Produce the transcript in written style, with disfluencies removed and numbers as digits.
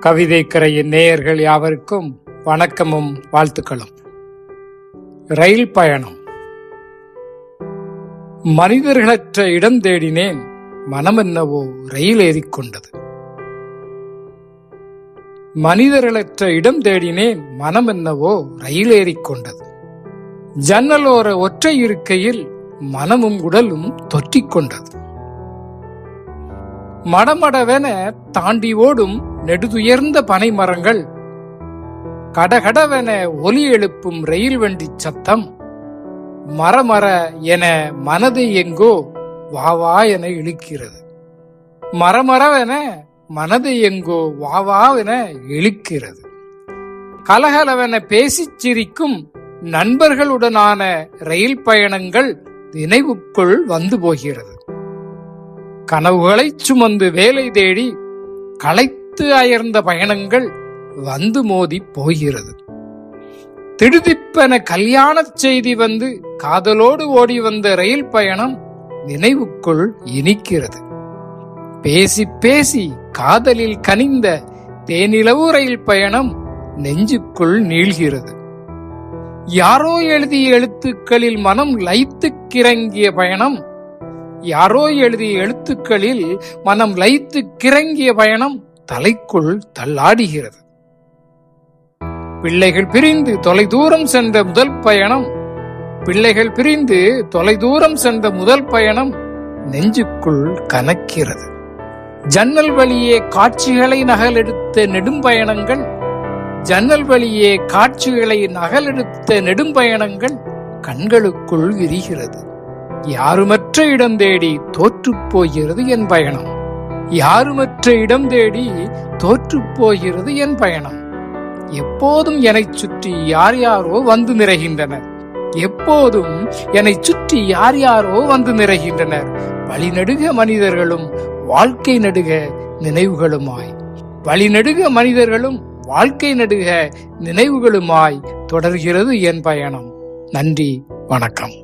கவிதை கரையின் நேயர்கள் யாவருக்கும் வணக்கமும் வாழ்த்துக்களும். ரயில் பயணம். மனிதர்களற்ற இடம் தேடினேன், மனமென்னவோ ரயில் ஏறிக்கொண்டது. மனிதர்களற்ற இடம் தேடினேன், மனமென்னவோ ரயில் ஏறிக்கொண்டது. ஜன்னலோர ஒற்றை இருக்கையில் மனமும் உடலும் தொற்றிக்கொண்டது. மடமடவென தாண்டி ஓடும் நெடுதுயர்ந்த பனை மரங்கள், கடகடவென ஒலி எழுப்பும் ரயில் வண்டி சத்தம், மரமர என மனதை எங்கோ வாவா என இழுக்கிறது. மரமரவென மனதை எங்கோ வாவா என இழுக்கிறது. கலகலவென பேசிச் சிரிக்கும் நண்பர்களுடனான ரயில் பயணங்கள் நினைவுக்குள் வந்து போகிறது. கனவுகளைச் சுமந்து வேலை தேடி களைத்து அயர்ந்த பயணங்கள் வந்து மோதி போகிறது. திடுதிப்பென கல்யாணச் செய்தி வந்து காதலோடு ஓடி வந்த ரயில் பயணம் நினைவுக்குள் இனிக்கிறது. பேசி பேசி காதலில் கனிந்த தேனிலவு ரயில் பயணம் நெஞ்சுக்குள் நீள்கிறது. யாரோ எழுதிய எழுத்துக்களில் மனம் லயித்துக் கிறங்கிய பயணம், யாரோ எழுதிய எழுத்துக்களில் மனம் லயித்து கிறங்கிய பயணம் தலைக்குள் தள்ளாடுகிறது. பிள்ளைகள் பிரிந்து தொலைதூரம் சென்ற முதல் பயணம், பிள்ளைகள் பிரிந்து தொலைதூரம் சென்ற முதல் பயணம் நெஞ்சுக்குள் கனக்கிறது. ஜன்னல் வழியே காட்சிகளை நகலெடுத்த நெடும் பயணங்கள், ஜன்னல் வழியே காட்சிகளை நகலெடுத்த நெடும் பயணங்கள் கண்களுக்குள் விரிகிறது. யாருமற்ற இடம் தேடி தோற்றுப் போகிறது என் பயணம், யாருமற்ற இடம் தேடி தோற்றுப் போகிறது என் பயணம். எப்போதும் என்னைச் சுற்றி யார் யாரோ வந்து நிறைகின்றனர், எப்போதும் என்னைச் சுற்றி யார் யாரோ வந்து நிறைகின்றனர். வழிநெடுக மனிதர்களும் வாழ்க்கை நடுக நினைவுகளுமாய், வழிநெடுக மனிதர்களும் வாழ்க்கை நடுக நினைவுகளுமாய் தொடர்கிறது என் பயணம். நன்றி, வணக்கம்.